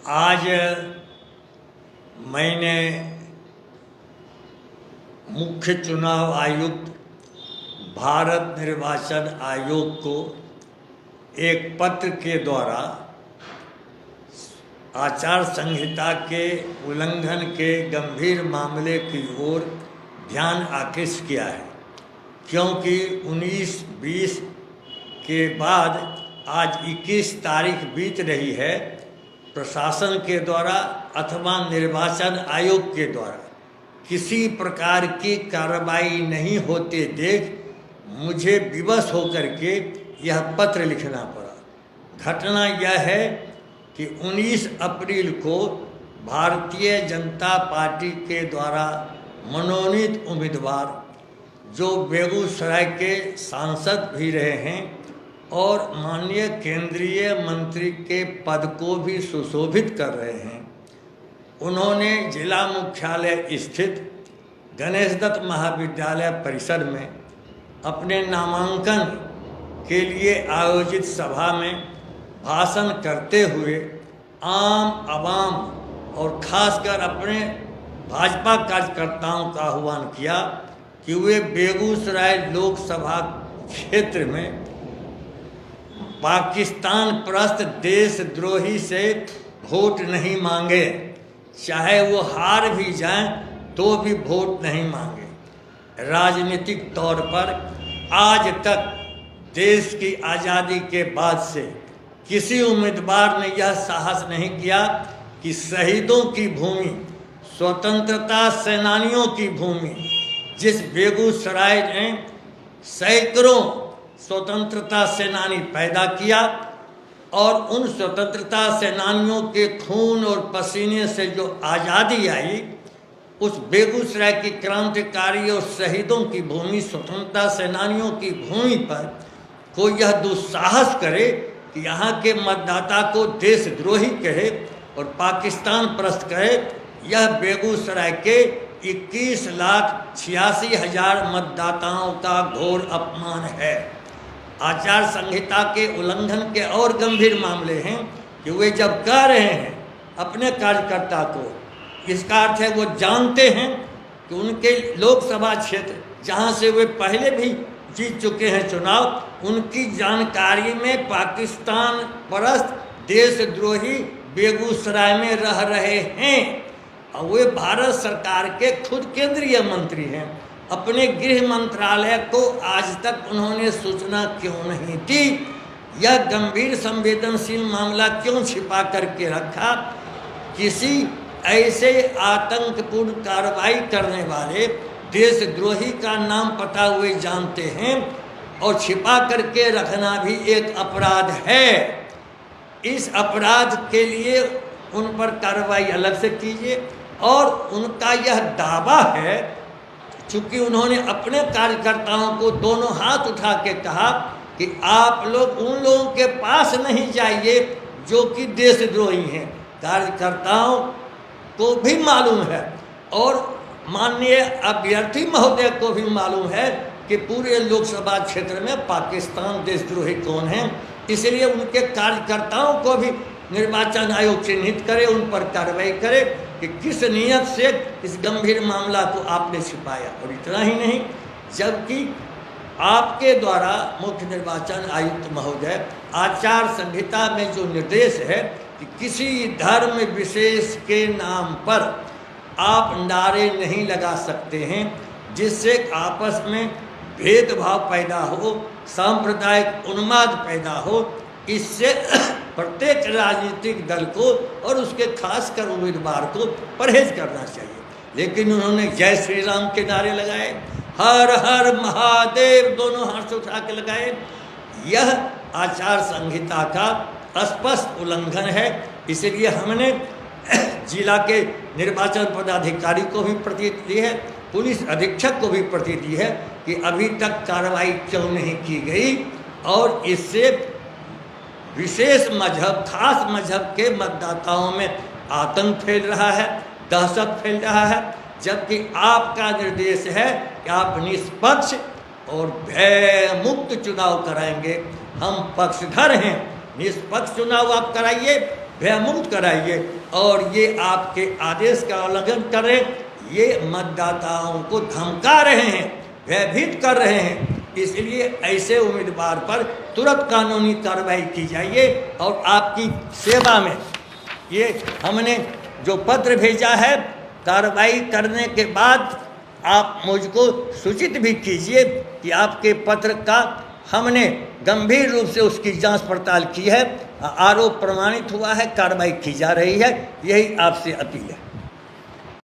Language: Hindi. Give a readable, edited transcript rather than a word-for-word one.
आज मैंने मुख्य चुनाव आयुक्त भारत निर्वाचन आयोग को एक पत्र के द्वारा आचार संहिता के उल्लंघन के गंभीर मामले की ओर ध्यान आकृष्ट किया है, क्योंकि 19-20 के बाद आज 21 तारीख बीत रही है। प्रशासन के द्वारा अथवा निर्वाचन आयोग के द्वारा किसी प्रकार की कार्रवाई नहीं होते देख मुझे विवश होकर के यह पत्र लिखना पड़ा। घटना यह है कि 19 अप्रैल को भारतीय जनता पार्टी के द्वारा मनोनीत उम्मीदवार जो बेगूसराय के सांसद भी रहे हैं और माननीय केंद्रीय मंत्री के पद को भी सुशोभित कर रहे हैं, उन्होंने जिला मुख्यालय स्थित गणेश दत्त महाविद्यालय परिसर में अपने नामांकन के लिए आयोजित सभा में भाषण करते हुए आम आवाम और खासकर अपने भाजपा कार्यकर्ताओं का आह्वान किया कि वे बेगूसराय लोकसभा क्षेत्र में पाकिस्तान परस्त देशद्रोही से वोट नहीं मांगे, चाहे वो हार भी जाएं तो भी वोट नहीं मांगे। राजनीतिक तौर पर आज तक देश की आज़ादी के बाद से किसी उम्मीदवार ने यह साहस नहीं किया कि शहीदों की भूमि, स्वतंत्रता सेनानियों की भूमि, जिस बेगूसराय ने सैकड़ों स्वतंत्रता सेनानी पैदा किया और उन स्वतंत्रता सेनानियों के खून और पसीने से जो आज़ादी आई, उस बेगूसराय की क्रांतिकारी और शहीदों की भूमि, स्वतंत्रता सेनानियों की भूमि पर कोई यह दुस्साहस करे कि यहाँ के मतदाता को देशद्रोही कहे और पाकिस्तान परस्त कहे, यह बेगूसराय के 21,86,000 मतदाताओं का घोर अपमान है। आचार संहिता के उल्लंघन के और गंभीर मामले हैं कि वे जब कह रहे हैं अपने कार्यकर्ता को, इसका अर्थ है वो जानते हैं कि उनके लोकसभा क्षेत्र जहां से वे पहले भी जीत चुके हैं चुनाव, उनकी जानकारी में पाकिस्तान परस्त देशद्रोही बेगूसराय में रह रहे हैं और वे भारत सरकार के खुद केंद्रीय मंत्री हैं। अपने गृह मंत्रालय को आज तक उन्होंने सूचना क्यों नहीं दी? यह गंभीर संवेदनशील मामला क्यों छिपा करके रखा? किसी ऐसे आतंकपूर्ण कार्रवाई करने वाले देशद्रोही का नाम पता हुए जानते हैं और छिपा करके रखना भी एक अपराध है। इस अपराध के लिए उन पर कार्रवाई अलग से कीजिए। और उनका यह दावा है, चूँकि उन्होंने अपने कार्यकर्ताओं को दोनों हाथ उठा के कहा कि आप लोग उन लोगों के पास नहीं जाइए जो कि देशद्रोही हैं। कार्यकर्ताओं को भी मालूम है और माननीय अभ्यर्थी महोदय को भी मालूम है कि पूरे लोकसभा क्षेत्र में पाकिस्तान देशद्रोही कौन है। इसलिए उनके कार्यकर्ताओं को भी निर्वाचन आयोग चिन्हित करे, उन पर कार्रवाई करे कि किस नियत से इस गंभीर मामला को आपने छिपाया। और इतना ही नहीं, जबकि आपके द्वारा मुख्य निर्वाचन आयुक्त महोदय आचार संहिता में जो निर्देश है कि किसी धर्म विशेष के नाम पर आप नारे नहीं लगा सकते हैं जिससे आपस में भेदभाव पैदा हो, सांप्रदायिक उन्माद पैदा हो। इससे प्रत्येक राजनीतिक दल को और उसके खासकर उम्मीदवार को परहेज करना चाहिए। लेकिन उन्होंने जय श्री राम के नारे लगाए, हर हर महादेव दोनों हाथ से उठा के लगाए। यह आचार संहिता का स्पष्ट उल्लंघन है। इसलिए हमने जिला के निर्वाचन पदाधिकारी को भी प्रति दी है, पुलिस अधीक्षक को भी प्रति दी है कि अभी तक कार्रवाई क्यों नहीं की गई। और इससे विशेष मजहब, खास मजहब के मतदाताओं में आतंक फैल रहा है, दहशत फैल रहा है। जबकि आपका निर्देश है कि आप निष्पक्ष और भय मुक्त चुनाव कराएंगे। हम पक्षधर हैं, निष्पक्ष चुनाव आप कराइए, भयमुक्त कराइए और ये आपके आदेश का उल्लंघन कर रहे, ये मतदाताओं को धमका रहे हैं, भयभीत कर रहे हैं। इसलिए ऐसे उम्मीदवार पर तुरंत कानूनी कार्रवाई की जाइए। और आपकी सेवा में ये हमने जो पत्र भेजा है, कार्रवाई करने के बाद आप मुझको सूचित भी कीजिए कि आपके पत्र का हमने गंभीर रूप से उसकी जांच पड़ताल की है, आरोप प्रमाणित हुआ है, कार्रवाई की जा रही है। यही आपसे अपील है।